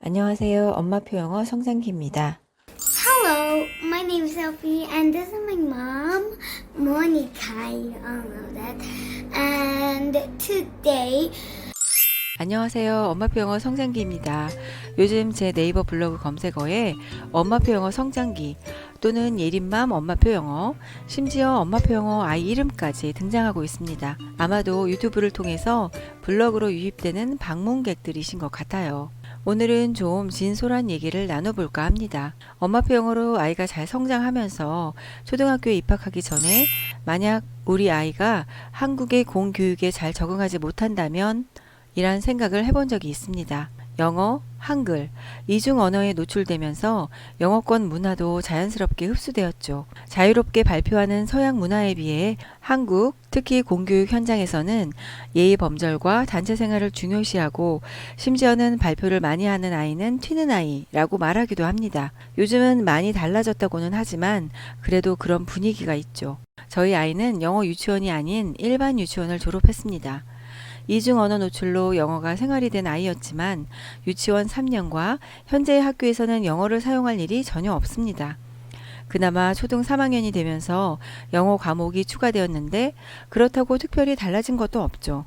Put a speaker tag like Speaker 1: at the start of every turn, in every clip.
Speaker 1: 안녕하세요. 엄마표 영어 성장기입니다.
Speaker 2: Hello, my name is Sophie, and this is my mom, Monica. You all know that. And today,
Speaker 1: 안녕하세요. 엄마표 영어 성장기입니다. 요즘 제 네이버 블로그 검색어에 엄마표 영어 성장기 또는 예린맘 엄마표 영어, 심지어 엄마표 영어 아이 이름까지 등장하고 있습니다. 아마도 유튜브를 통해서 블로그로 유입되는 방문객들이신 것 같아요. 오늘은 좀 진솔한 얘기를 나눠볼까 합니다. 엄마표 영어로 아이가 잘 성장하면서 초등학교에 입학하기 전에 만약 우리 아이가 한국의 공교육에 잘 적응하지 못한다면 이란 생각을 해본 적이 있습니다. 영어, 한글, 이중 언어에 노출되면서 영어권 문화도 자연스럽게 흡수되었죠. 자유롭게 발표하는 서양 문화에 비해 한국, 특히 공교육 현장에서는 예의 범절과 단체 생활을 중요시하고 심지어는 발표를 많이 하는 아이는 튀는 아이라고 말하기도 합니다. 요즘은 많이 달라졌다고는 하지만 그래도 그런 분위기가 있죠. 저희 아이는 영어 유치원이 아닌 일반 유치원을 졸업했습니다. 이중 언어 노출로 영어가 생활이 된 아이였지만 유치원 3년과 현재의 학교에서는 영어를 사용할 일이 전혀 없습니다. 그나마 초등 3학년이 되면서 영어 과목이 추가되었는데 그렇다고 특별히 달라진 것도 없죠.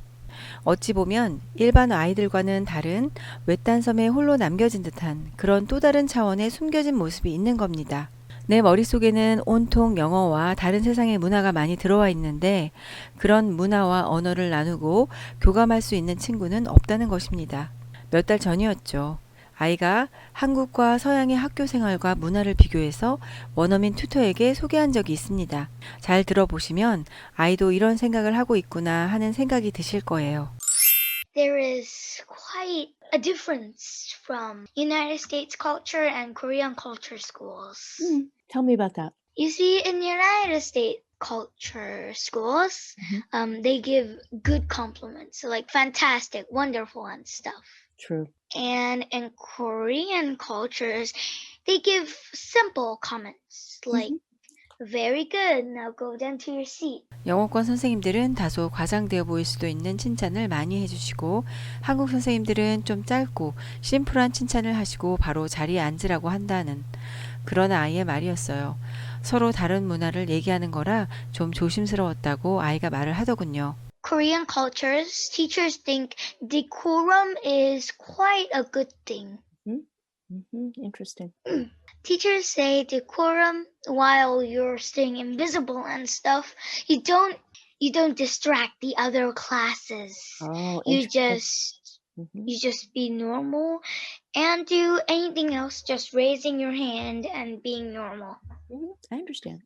Speaker 1: 어찌 보면 일반 아이들과는 다른 외딴 섬에 홀로 남겨진 듯한 그런 또 다른 차원의 숨겨진 모습이 있는 겁니다. 내 머릿속에는 온통 영어와 다른 세상의 문화가 많이 들어와 있는데 그런 문화와 언어를 나누고 교감할 수 있는 친구는 없다는 것입니다. 몇 달 전이었죠. 아이가 한국과 서양의 학교 생활과 문화를 비교해서 원어민 튜터에게 소개한 적이 있습니다. 잘 들어보시면 아이도 이런 생각을 하고 있구나 하는 생각이 드실 거예요.
Speaker 2: there is quite a difference from United States culture and Korean culture schools.
Speaker 3: Tell me about that.
Speaker 2: You see, in United States culture schools, they give good compliments, so like fantastic, wonderful, and stuff.
Speaker 3: True.
Speaker 2: And in Korean cultures, they give simple comments like, very good, now go down to your seat.
Speaker 1: 영어권 선생님들은 다소 과장되어 보일 수도 있는 칭찬을 많이 해주시고 한국 선생님들은 좀 짧고 심플한 칭찬을 하시고 바로 자리에 앉으라고 한다는 그런 아이의 말이었어요. 서로 다른 문화를 얘기하는 거라 좀 조심스러웠다고 아이가 말을 하더군요.
Speaker 2: Korean cultures, teachers think decorum is quite a good thing.
Speaker 3: Interesting.
Speaker 2: Teachers say decorum while you're staying invisible and stuff. You don't distract the other classes.
Speaker 3: Oh,
Speaker 2: You
Speaker 3: interesting.
Speaker 2: just be normal and do anything else, just raising your hand and being normal.
Speaker 3: I understand.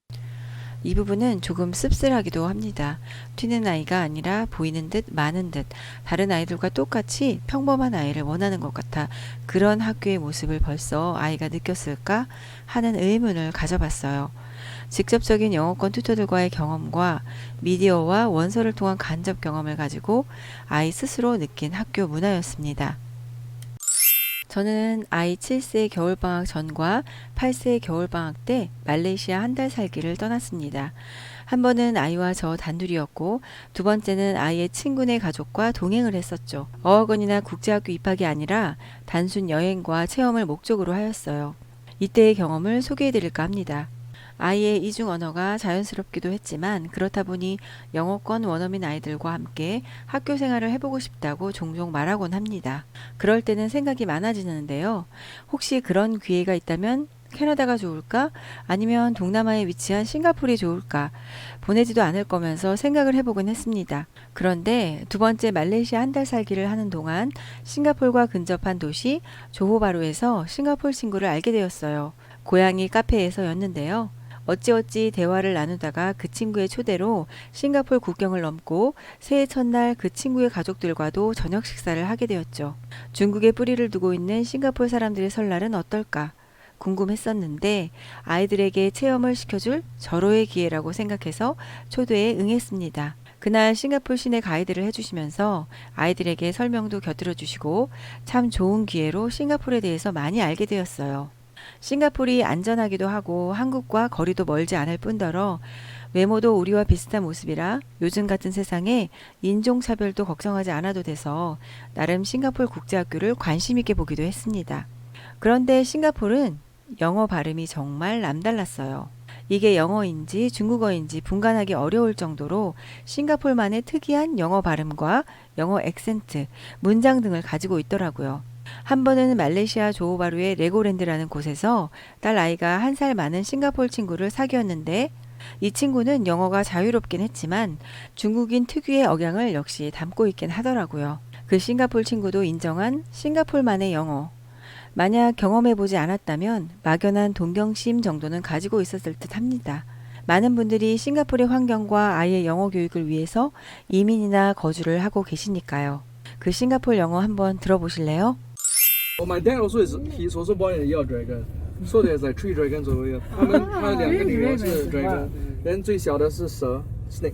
Speaker 1: 이 부분은 조금 씁쓸하기도 합니다. 튀는 아이가 아니라 보이는 듯 마는 듯 다른 아이들과 똑같이 평범한 아이를 원하는 것 같아 그런 학교의 모습을 벌써 아이가 느꼈을까 하는 의문을 가져봤어요. 직접적인 영어권 튜터들과의 경험과 미디어와 원서를 통한 간접 경험을 가지고 아이 스스로 느낀 학교 문화였습니다. 저는 아이 7세 겨울방학 전과 8세 겨울방학 때 말레이시아 한 달 살기를 떠났습니다. 한 번은 아이와 저 단둘이었고 두 번째는 아이의 친구네 가족과 동행을 했었죠. 어학원이나 국제학교 입학이 아니라 단순 여행과 체험을 목적으로 하였어요. 이때의 경험을 소개해드릴까 합니다. 아이의 이중 언어가 자연스럽기도 했지만 그렇다 보니 영어권 원어민 아이들과 함께 학교 생활을 해보고 싶다고 종종 말하곤 합니다. 그럴 때는 생각이 많아지는데요. 혹시 그런 기회가 있다면 캐나다가 좋을까? 아니면 동남아에 위치한 싱가포르이 좋을까? 보내지도 않을 거면서 생각을 해보곤 했습니다. 그런데 두 번째 말레이시아 한 달 살기를 하는 동안 싱가포르과 근접한 도시 조호바루에서 싱가포르 친구를 알게 되었어요. 고양이 카페에서였는데요. 어찌어찌 대화를 나누다가 그 친구의 초대로 싱가포르 국경을 넘고 새해 첫날 그 친구의 가족들과도 저녁 식사를 하게 되었죠. 중국에 뿌리를 두고 있는 싱가포르 사람들의 설날은 어떨까? 궁금했었는데 아이들에게 체험을 시켜줄 절호의 기회라고 생각해서 초대에 응했습니다. 그날 싱가포르 시내 가이드를 해주시면서 아이들에게 설명도 곁들여 주시고 참 좋은 기회로 싱가포르에 대해서 많이 알게 되었어요. 싱가포르이 안전하기도 하고 한국과 거리도 멀지 않을 뿐더러 외모도 우리와 비슷한 모습이라 요즘 같은 세상에 인종차별도 걱정하지 않아도 돼서 나름 싱가포르 국제학교를 관심 있게 보기도 했습니다. 그런데 싱가포르는 영어 발음이 정말 남달랐어요. 이게 영어인지 중국어인지 분간하기 어려울 정도로 싱가포르만의 특이한 영어 발음과 영어 액센트, 문장 등을 가지고 있더라고요. 한 번은 말레이시아 조호바루의 레고랜드라는 곳에서 딸 아이가 1살 많은 싱가포르 친구를 사귀었는데 이 친구는 영어가 자유롭긴 했지만 중국인 특유의 억양을 역시 담고 있긴 하더라고요. 그 싱가포르 친구도 인정한 싱가포르만의 영어. 만약 경험해보지 않았다면 막연한 동경심 정도는 가지고 있었을 듯 합니다. 많은 분들이 싱가포르의 환경과 아이의 영어 교육을 위해서 이민이나 거주를 하고 계시니까요. 그 싱가포르 영어 한번 들어보실래요?
Speaker 4: Oh, my dad also he's also born in the year of dragon. So there's like 3 dragons over here. 他两个女儿是 dragon， then 最小的是蛇 snake.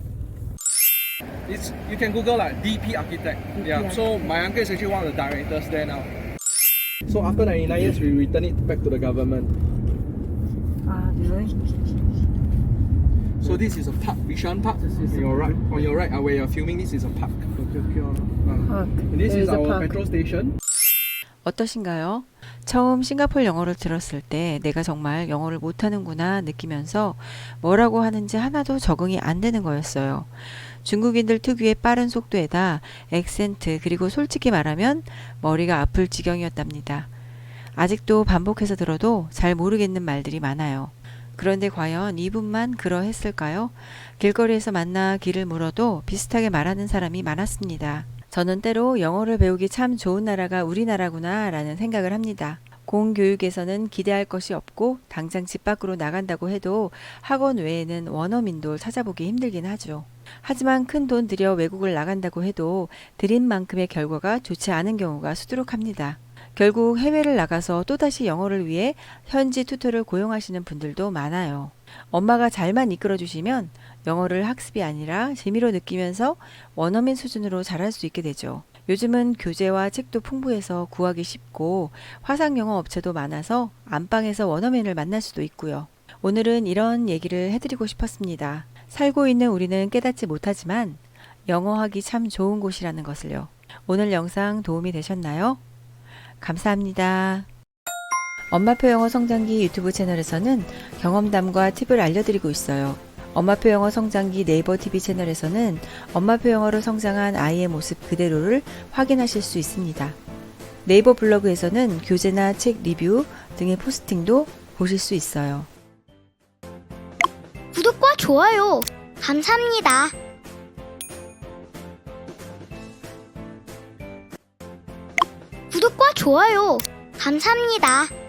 Speaker 4: It's you can Google like DP Architect. Yeah. So my uncle is actually one of the directors there now. So after 99 years, we return it back to the government. So this is a park, Bishan Park. On your right, where you're filming, this is a park. And this is our petrol station.
Speaker 1: 어떠신가요? 처음 싱가포르 영어를 들었을 때 내가 정말 영어를 못하는구나 느끼면서 뭐라고 하는지 하나도 적응이 안 되는 거였어요. 중국인들 특유의 빠른 속도에다 액센트 그리고 솔직히 말하면 머리가 아플 지경이었답니다. 아직도 반복해서 들어도 잘 모르겠는 말들이 많아요. 그런데 과연 이분만 그러했을까요? 길거리에서 만나 길을 물어도 비슷하게 말하는 사람이 많았습니다. 저는 때로 영어를 배우기 참 좋은 나라가 우리나라구나 라는 생각을 합니다. 공교육에서는 기대할 것이 없고 당장 집 밖으로 나간다고 해도 학원 외에는 원어민도 찾아보기 힘들긴 하죠. 하지만 큰 돈 들여 외국을 나간다고 해도 들인 만큼의 결과가 좋지 않은 경우가 수두룩합니다. 결국 해외를 나가서 또다시 영어를 위해 현지 튜터를 고용하시는 분들도 많아요. 엄마가 잘만 이끌어 주시면 영어를 학습이 아니라 재미로 느끼면서 원어민 수준으로 잘할 수 있게 되죠. 요즘은 교재와 책도 풍부해서 구하기 쉽고 화상영어 업체도 많아서 안방에서 원어민을 만날 수도 있고요. 오늘은 이런 얘기를 해드리고 싶었습니다. 살고 있는 우리는 깨닫지 못하지만 영어하기 참 좋은 곳이라는 것을요. 오늘 영상 도움이 되셨나요? 감사합니다. 엄마표 영어 성장기 유튜브 채널에서는 경험담과 팁을 알려드리고 있어요. 엄마표 영어 성장기 네이버 TV 채널에서는 엄마표 영어로 성장한 아이의 모습 그대로를 확인하실 수 있습니다. 네이버 블로그에서는 교재나 책 리뷰 등의 포스팅도 보실 수 있어요.
Speaker 2: 구독과 좋아요 감사합니다. 구독과 좋아요 감사합니다.